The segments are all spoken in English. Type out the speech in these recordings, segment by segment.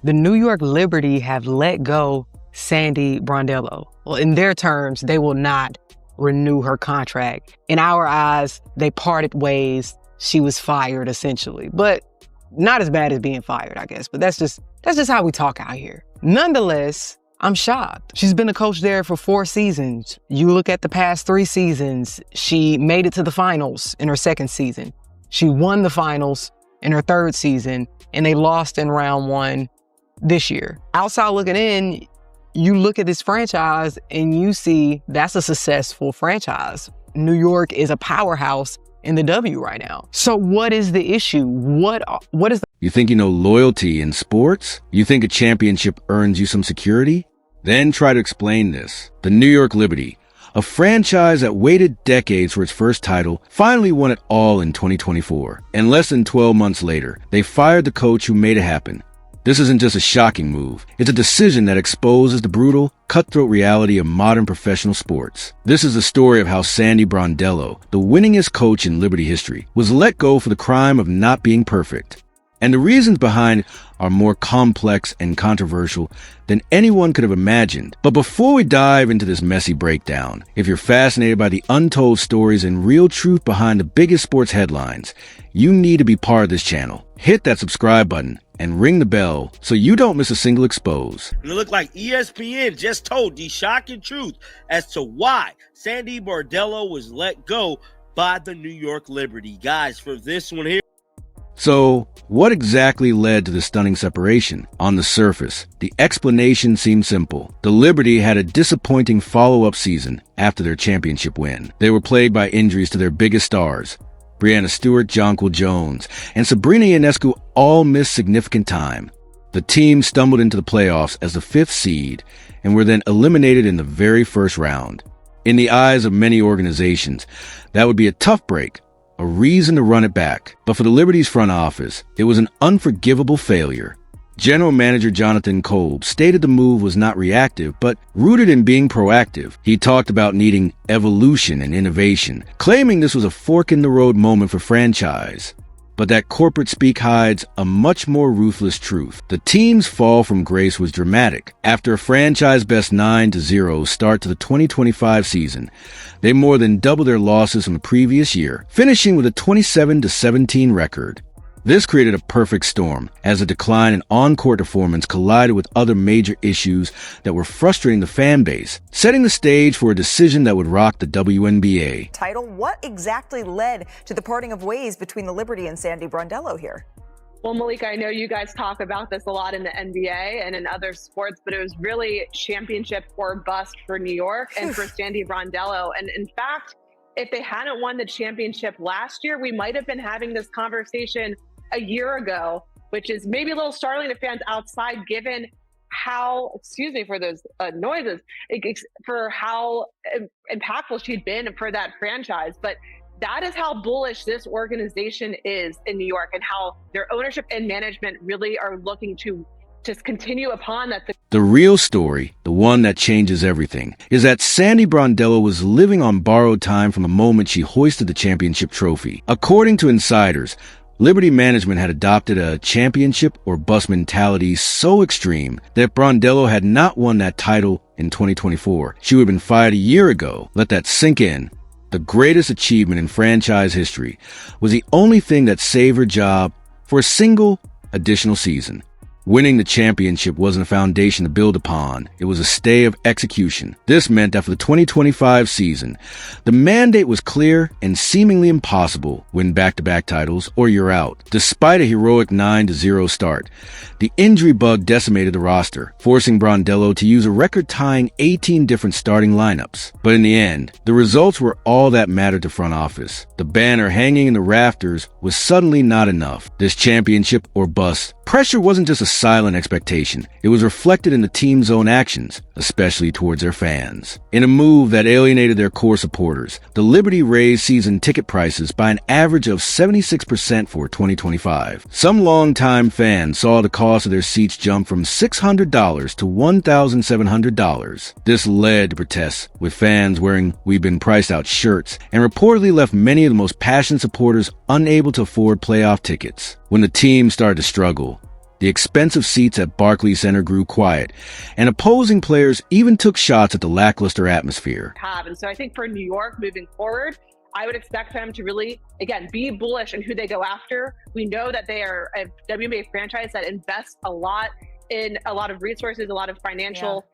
The New York Liberty have let go Sandy Brondello. Well, in their terms, they will not renew her contract. In our eyes, they parted ways. She was fired, essentially. But not as bad as being fired, I guess. But that's just how we talk out here. Nonetheless, I'm shocked. She's been a coach there for 4 seasons. You look at the past 3 seasons, she made it to the finals in her 2nd season. She won the finals in her 3rd season, and they lost in round 1 this year. Outside looking in, you look at this franchise and you see that's a successful franchise. New York is a powerhouse in the W right now. So what is the issue? What is the... You think you know loyalty in sports? You think a championship earns you some security? Then try to explain this. The New York Liberty, a franchise that waited decades for its first title, finally won it all in 2024. And less than 12 months later, they fired the coach who made it happen. This isn't just a shocking move. It's a decision that exposes the brutal, cutthroat reality of modern professional sports. This is the story of how Sandy Brondello, the winningest coach in Liberty history, was let go for the crime of not being perfect. And the reasons behind it are more complex and controversial than anyone could have imagined. But before we dive into this messy breakdown, if you're fascinated by the untold stories and real truth behind the biggest sports headlines, you need to be part of this channel. Hit that subscribe button and ring the bell so you don't miss a single expose. And it looked like ESPN just told the shocking truth as to why Sandy Brondello was let go by the New York Liberty. Guys, for this one here. So, what exactly led to the stunning separation? On the surface, the explanation seemed simple. The Liberty had a disappointing follow-up season after their championship win. They were plagued by injuries to their biggest stars. Breanna Stewart, Jonquel Jones, and Sabrina Ionescu all missed significant time. The team stumbled into the playoffs as the 5th seed and were then eliminated in the very first round. In the eyes of many organizations, that would be a tough break, a reason to run it back. But for the Liberty's front office, it was an unforgivable failure. General Manager Jonathan Kolb stated the move was not reactive, but rooted in being proactive. He talked about needing evolution and innovation, claiming this was a fork-in-the-road moment for franchise. But that corporate speak hides a much more ruthless truth. The team's fall from grace was dramatic. After a franchise-best 9-0 start to the 2025 season, they more than doubled their losses from the previous year, finishing with a 27-17 record. This created a perfect storm, as a decline in on-court performance collided with other major issues that were frustrating the fan base, setting the stage for a decision that would rock the WNBA. Title, what exactly led to the parting of ways between the Liberty and Sandy Brondello here? Well, Malika, I know you guys talk about this a lot in the NBA and in other sports, but it was really championship or bust for New York and for Sandy Brondello. And in fact, if they hadn't won the championship last year, we might have been having this conversation a year ago, which is maybe a little startling to fans outside, given how, excuse me for those noises, for how impactful she'd been for that franchise. But that is how bullish this organization is in New York, and how their ownership and management really are looking to just continue upon that. The real story, the one that changes everything, is that Sandy Brondello was living on borrowed time from the moment she hoisted the championship trophy. According to insiders, Liberty management had adopted a championship or bust mentality so extreme that Brondello had not won that title in 2024. She would have been fired a year ago. Let that sink in. The greatest achievement in franchise history was the only thing that saved her job for a single additional season. Winning the championship wasn't a foundation to build upon. It was a stay of execution. This meant that for the 2025 season, the mandate was clear and seemingly impossible: win back-to-back titles or you're out. Despite a heroic 9-0 start, the injury bug decimated the roster, forcing Brondello to use a record-tying 18 different starting lineups. But in the end, the results were all that mattered to front office. The banner hanging in the rafters was suddenly not enough. This championship or bust pressure wasn't just a silent expectation. It was reflected in the team's own actions, especially towards their fans. In a move that alienated their core supporters, the Liberty raised season ticket prices by an average of 76% for 2025. Some longtime fans saw the cost of their seats jump from $600 to $1,700. This led to protests, with fans wearing "We've been priced out" shirts, and reportedly left many of the most passionate supporters unable to afford playoff tickets. When the team started to struggle, The expensive seats at Barclays Center grew quiet, and opposing players even took shots at the lackluster atmosphere. And so I think for New York moving forward, I would expect them to really, again, be bullish in who they go after. We know that they are a WNBA franchise that invests a lot in a lot of resources, a lot of financial,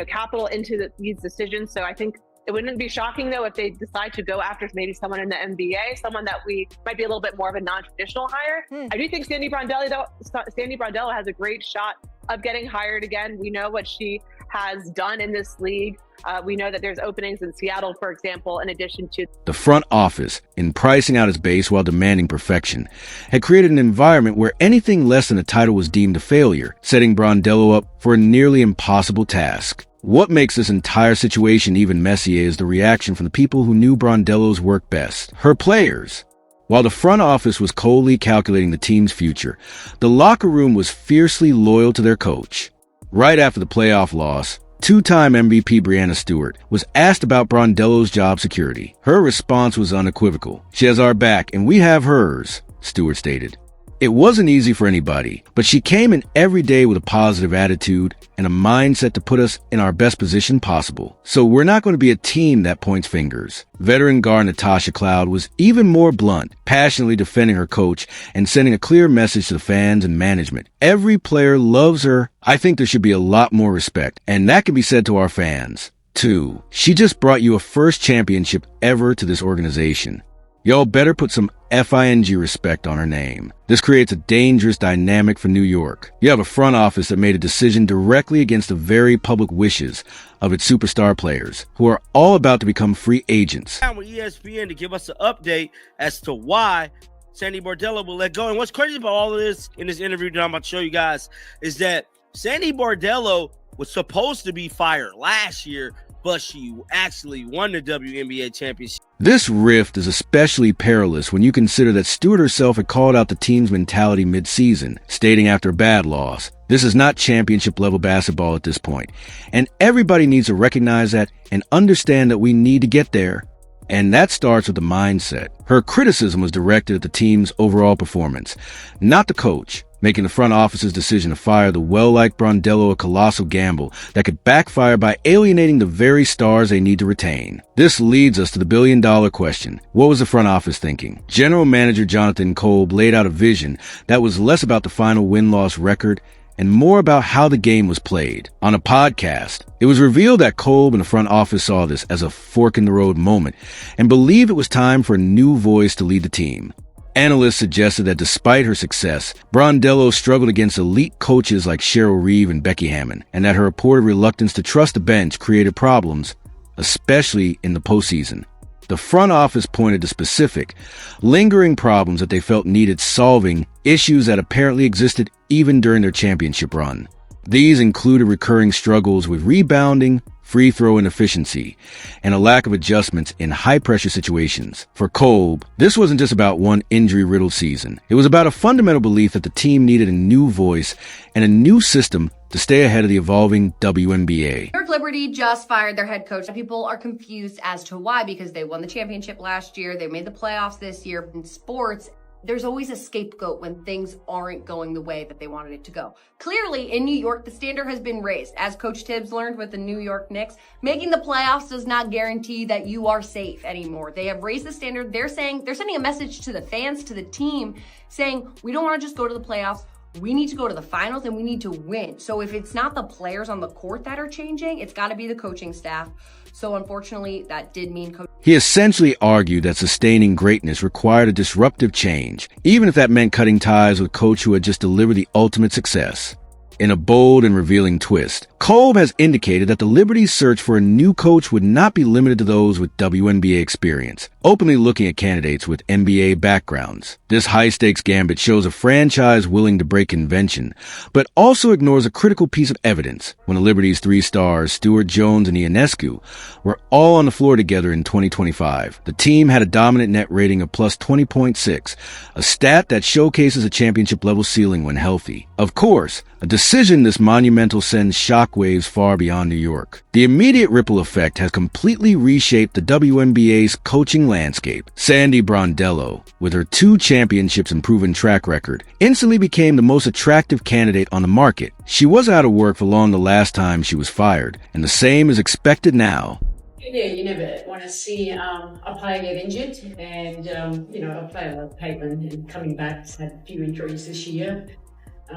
capital into these decisions. So I think it wouldn't be shocking, though, if they decide to go after maybe someone in the NBA, someone that we might be a little bit more of a non-traditional hire. I do think Sandy Brondello has a great shot of getting hired again. We know what she has done in this league. We know that there's openings in Seattle, for example, in addition to the front office, in pricing out its base while demanding perfection, had created an environment where anything less than a title was deemed a failure, setting Brondello up for a nearly impossible task. What makes this entire situation even messier is the reaction from the people who knew Brondello's work best, her players. While the front office was coldly calculating the team's future, the locker room was fiercely loyal to their coach. Right after the playoff loss, two-time MVP Breanna Stewart was asked about Brondello's job security. Her response was unequivocal. "She has our back, and we have hers," Stewart stated. It wasn't easy for anybody, but she came in every day with a positive attitude and a mindset to put us in our best position possible. So we're not going to be a team that points fingers. Veteran guard Natasha Cloud was even more blunt, passionately defending her coach and sending a clear message to the fans and management. Every player loves her. I think there should be a lot more respect, and that can be said to our fans. 2. She just brought you a first championship ever to this organization. Y'all better put some FING respect on her name. This creates a dangerous dynamic for New York. You have a front office that made a decision directly against the very public wishes of its superstar players, who are all about to become free agents. Now with ESPN to give us an update as to why Sandy Brondello will let go. And what's crazy about all of this in this interview that I'm about to show you guys is that Sandy Brondello was supposed to be fired last year, but she actually won the WNBA championship. This rift is especially perilous when you consider that Stewart herself had called out the team's mentality mid-season, stating after a bad loss, "This is not championship-level basketball at this point, and everybody needs to recognize that and understand that we need to get there." And that starts with the mindset. Her criticism was directed at the team's overall performance, not the coach, making the front office's decision to fire the well-liked Brondello a colossal gamble that could backfire by alienating the very stars they need to retain. This leads us to the billion-dollar question. What was the front office thinking? General Manager Jonathan Kolb laid out a vision that was less about the final win-loss record and more about how the game was played. On a podcast, it was revealed that Kolb and the front office saw this as a fork-in-the-road moment and believed it was time for a new voice to lead the team. Analysts suggested that despite her success, Brondello struggled against elite coaches like Cheryl Reeve and Becky Hammon, and that her reported reluctance to trust the bench created problems, especially in the postseason. The front office pointed to specific, lingering problems that they felt needed solving, issues that apparently existed even during their championship run. These included recurring struggles with rebounding, free throw inefficiency, and a lack of adjustments in high-pressure situations. For Kolb, this wasn't just about one injury-riddled season. It was about a fundamental belief that the team needed a new voice and a new system to stay ahead of the evolving WNBA. New York Liberty just fired their head coach. People are confused as to why, because they won the championship last year. They made the playoffs this year. In sports, there's always a scapegoat when things aren't going the way that they wanted it to go. Clearly, in New York, the standard has been raised. As Coach Tibbs learned with the New York Knicks, making the playoffs does not guarantee that you are safe anymore. They have raised the standard. They're sending a message to the fans, to the team, saying, we don't want to just go to the playoffs. We need to go to the finals and we need to win. So if it's not the players on the court that are changing, it's got to be the coaching staff. So unfortunately, that did mean coach. He essentially argued that sustaining greatness required a disruptive change, even if that meant cutting ties with a coach who had just delivered the ultimate success. In a bold and revealing twist, Kolb has indicated that the Liberty's search for a new coach would not be limited to those with WNBA experience, openly looking at candidates with NBA backgrounds. This high-stakes gambit shows a franchise willing to break convention, but also ignores a critical piece of evidence. When the Liberty's three stars, Stewart, Jones, and Ionescu, were all on the floor together in 2025, the team had a dominant net rating of plus 20.6, a stat that showcases a championship-level ceiling when healthy. Of course, a decision this monumental sends shocking shockwaves far beyond New York. The immediate ripple effect has completely reshaped the WNBA's coaching landscape. Sandy Brondello, with her 2 championships and proven track record, instantly became the most attractive candidate on the market. She was out of work for long the last time she was fired, and the same is expected now. Yeah, you never want to see a player get injured, and a player like Caitlin and coming back has had a few injuries this year.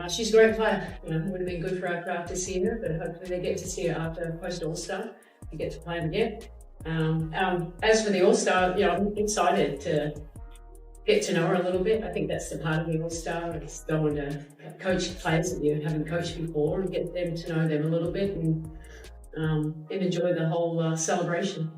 She's a great player. It would have been good for our craft to see her, but hopefully they get to see her after post All-Star. We get to play them again. As for the All-Star, I'm excited to get to know her a little bit. I think that's the part of the All-Star. It's going to coach players that you haven't coached before and get them to know them a little bit and enjoy the whole celebration.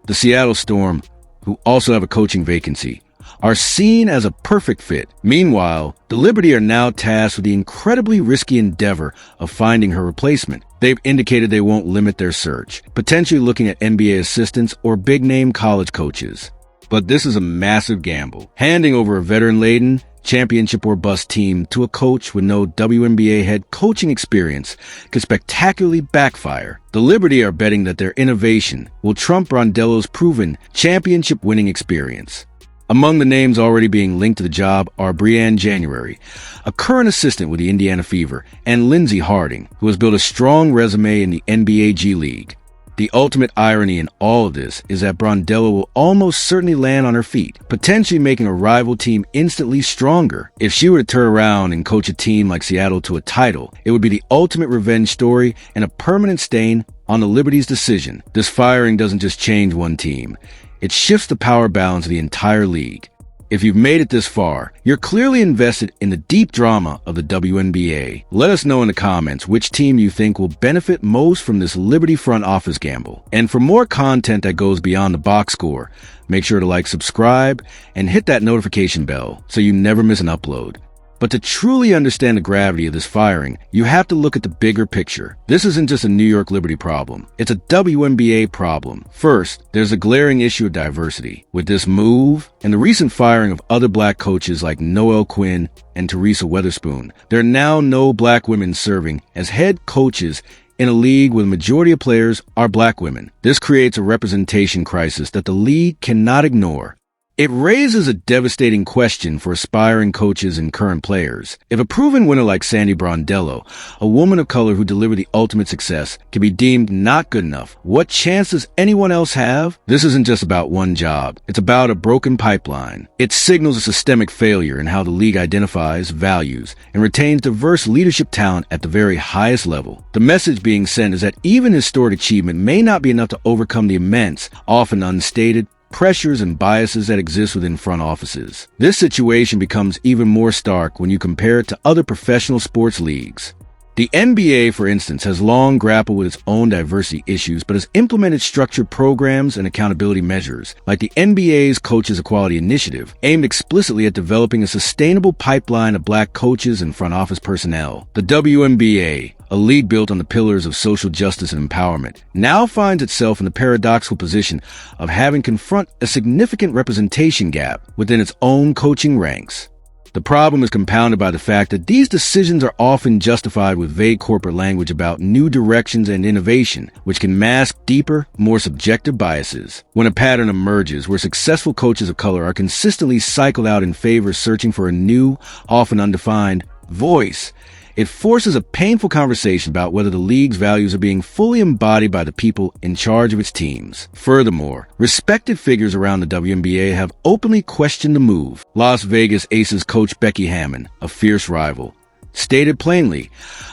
The Seattle Storm, who also have a coaching vacancy, are seen as a perfect fit. Meanwhile, the Liberty are now tasked with the incredibly risky endeavor of finding her replacement. They've indicated they won't limit their search, potentially looking at NBA assistants or big-name college coaches. But this is a massive gamble. Handing over a veteran-laden, championship or bust team to a coach with no WNBA head coaching experience could spectacularly backfire. The Liberty are betting that their innovation will trump Brondello's proven championship-winning experience. Among the names already being linked to the job are Brianne January, a current assistant with the Indiana Fever, and Lindsey Harding, who has built a strong resume in the NBA G League. The ultimate irony in all of this is that Brondello will almost certainly land on her feet, potentially making a rival team instantly stronger. If she were to turn around and coach a team like Seattle to a title, it would be the ultimate revenge story and a permanent stain on the Liberty's decision. This firing doesn't just change one team. It shifts the power balance of the entire league. If you've made it this far, you're clearly invested in the deep drama of the WNBA. Let us know in the comments which team you think will benefit most from this Liberty front office gamble. And for more content that goes beyond the box score, make sure to like, subscribe, and hit that notification bell so you never miss an upload. But to truly understand the gravity of this firing, you have to look at the bigger picture. This isn't just a New York Liberty problem. It's a WNBA problem. First, there's a glaring issue of diversity. With this move, and the recent firing of other black coaches like Noelle Quinn and Teresa Weatherspoon, there are now no black women serving as head coaches in a league where the majority of players are black women. This creates a representation crisis that the league cannot ignore. It raises a devastating question for aspiring coaches and current players. If a proven winner like Sandy Brondello, a woman of color who delivered the ultimate success, can be deemed not good enough, what chance does anyone else have? This isn't just about one job. It's about a broken pipeline. It signals a systemic failure in how the league identifies, values, and retains diverse leadership talent at the very highest level. The message being sent is that even historic achievement may not be enough to overcome the immense, often unstated, pressures and biases that exist within front offices. This situation becomes even more stark when you compare it to other professional sports leagues. The NBA, for instance, has long grappled with its own diversity issues, but has implemented structured programs and accountability measures, like the NBA's Coaches Equality Initiative, aimed explicitly at developing a sustainable pipeline of black coaches and front office personnel. The WNBA, a league built on the pillars of social justice and empowerment, now finds itself in the paradoxical position of having to confront a significant representation gap within its own coaching ranks. The problem is compounded by the fact that these decisions are often justified with vague corporate language about new directions and innovation, which can mask deeper, more subjective biases. When a pattern emerges where successful coaches of color are consistently cycled out in favor of searching for a new, often undefined, voice, it forces a painful conversation about whether the league's values are being fully embodied by the people in charge of its teams. Furthermore, respected figures around the WNBA have openly questioned the move. Las Vegas Aces coach Becky Hammon, a fierce rival, stated plainly,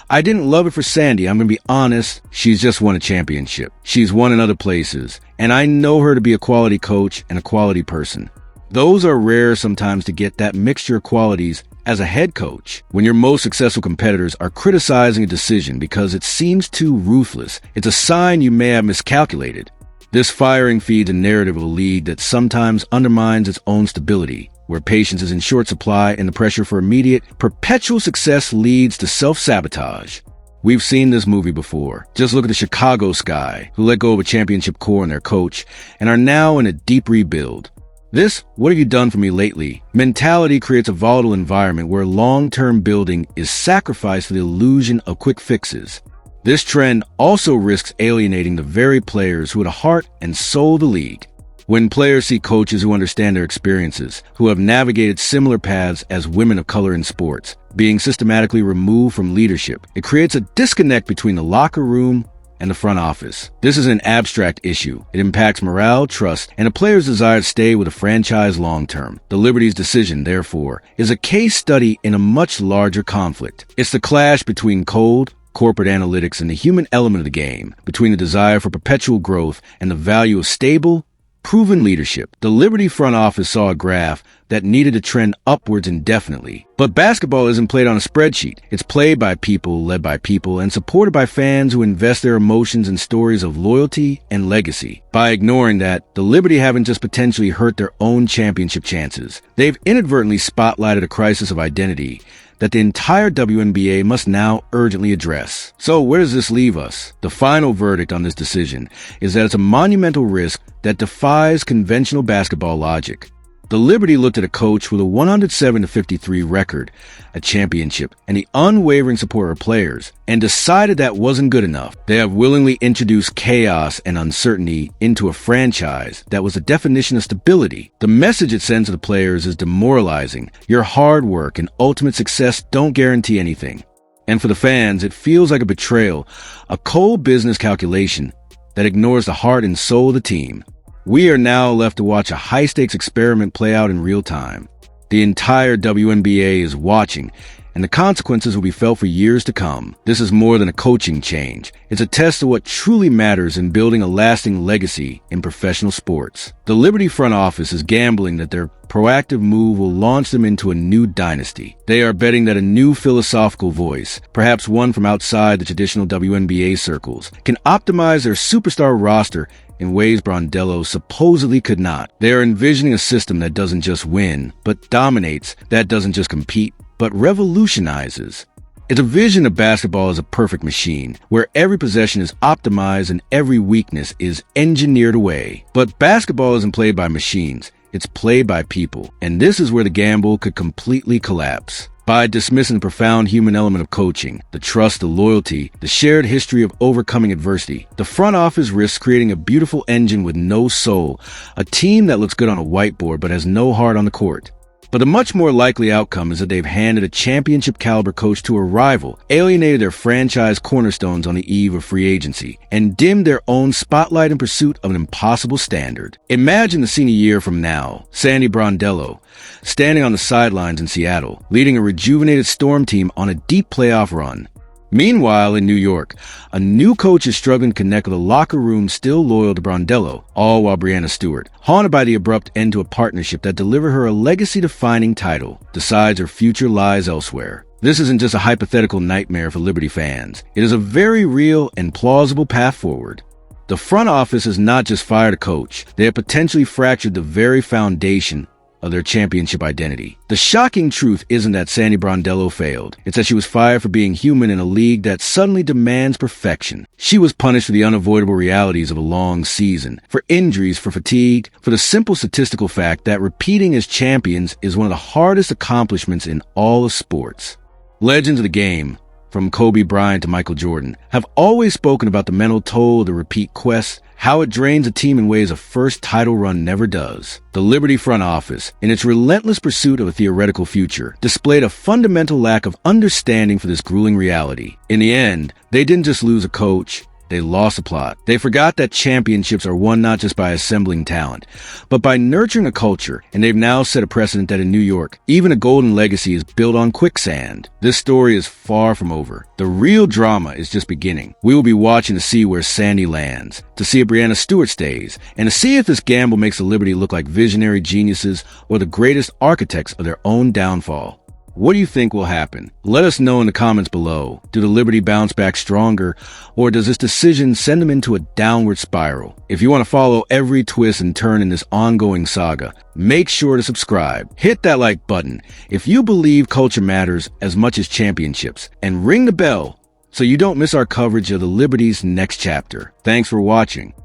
"I didn't love it for Sandy. I'm going to be honest. She's just won a championship. She's won in other places. And I know her to be a quality coach and a quality person." Those are rare sometimes to get that mixture of qualities as a head coach. When your most successful competitors are criticizing a decision because it seems too ruthless, it's a sign you may have miscalculated. This firing feeds a narrative of a league that sometimes undermines its own stability, where patience is in short supply and the pressure for immediate, perpetual success leads to self-sabotage. We've seen this movie before. Just look at the Chicago Sky, who let go of a championship core and their coach, and are now in a deep rebuild. This "what have you done for me lately" mentality creates a volatile environment where long-term building is sacrificed for the illusion of quick fixes. This trend also risks alienating the very players who are the heart and soul of the league. When players see coaches who understand their experiences, who have navigated similar paths as women of color in sports, being systematically removed from leadership, it creates a disconnect between the locker room and the front office. This is an abstract issue. It impacts morale, trust, and a player's desire to stay with a franchise long-term. The Liberty's decision, therefore, is a case study in a much larger conflict. It's the clash between cold, corporate analytics and the human element of the game, between the desire for perpetual growth and the value of stable, proven leadership. The Liberty front office saw a graph that needed to trend upwards indefinitely. But basketball isn't played on a spreadsheet. It's played by people, led by people, and supported by fans who invest their emotions in stories of loyalty and legacy. By ignoring that, the Liberty haven't just potentially hurt their own championship chances. They've inadvertently spotlighted a crisis of identity that the entire WNBA must now urgently address. So where does this leave us? The final verdict on this decision is that it's a monumental risk that defies conventional basketball logic. The Liberty looked at a coach with a 107-53 record, a championship, and the unwavering support of players, and decided that wasn't good enough. They have willingly introduced chaos and uncertainty into a franchise that was a definition of stability. The message it sends to the players is demoralizing. Your hard work and ultimate success don't guarantee anything. And for the fans, it feels like a betrayal, a cold business calculation that ignores the heart and soul of the team. We are now left to watch a high-stakes experiment play out in real time. The entire WNBA is watching, and the consequences will be felt for years to come. This is more than a coaching change. It's a test of what truly matters in building a lasting legacy in professional sports. The Liberty front office is gambling that their proactive move will launch them into a new dynasty. They are betting that a new philosophical voice, perhaps one from outside the traditional WNBA circles, can optimize their superstar roster in ways Brondello supposedly could not. They are envisioning a system that doesn't just win, but dominates, that doesn't just compete, but revolutionizes. It's a vision of basketball as a perfect machine, where every possession is optimized and every weakness is engineered away. But basketball isn't played by machines, it's played by people. And this is where the gamble could completely collapse. By dismissing the profound human element of coaching, the trust, the loyalty, the shared history of overcoming adversity, the front office risks creating a beautiful engine with no soul, a team that looks good on a whiteboard but has no heart on the court. But the much more likely outcome is that they've handed a championship-caliber coach to a rival, alienated their franchise cornerstones on the eve of free agency, and dimmed their own spotlight in pursuit of an impossible standard. Imagine the scene a year from now. Sandy Brondello, standing on the sidelines in Seattle, leading a rejuvenated Storm team on a deep playoff run. Meanwhile, in New York, a new coach is struggling to connect with a locker room still loyal to Brondello, all while Breanna Stewart, haunted by the abrupt end to a partnership that delivered her a legacy-defining title, decides her future lies elsewhere. This isn't just a hypothetical nightmare for Liberty fans. It is a very real and plausible path forward. The front office has not just fired a coach, they have potentially fractured the very foundation of their championship identity. The shocking truth isn't that Sandy Brondello failed. It's that she was fired for being human in a league that suddenly demands perfection. She was punished for the unavoidable realities of a long season, for injuries, for fatigue, for the simple statistical fact that repeating as champions is one of the hardest accomplishments in all of sports. Legends of the game, from Kobe Bryant to Michael Jordan, have always spoken about the mental toll of the repeat quest, how it drains a team in ways a first title run never does. The Liberty front office, in its relentless pursuit of a theoretical future, displayed a fundamental lack of understanding for this grueling reality. In the end, they didn't just lose a coach, they lost the plot. They forgot that championships are won not just by assembling talent, but by nurturing a culture, and they've now set a precedent that in New York, even a golden legacy is built on quicksand. This story is far from over. The real drama is just beginning. We will be watching to see where Sandy lands, to see if Breanna Stewart stays, and to see if this gamble makes the Liberty look like visionary geniuses or the greatest architects of their own downfall. What do you think will happen? Let us know in the comments below. Do the Liberty bounce back stronger, or does this decision send them into a downward spiral? If you want to follow every twist and turn in this ongoing saga, make sure to subscribe. Hit that like button if you believe culture matters as much as championships, and ring the bell so you don't miss our coverage of the Liberty's next chapter. Thanks for watching.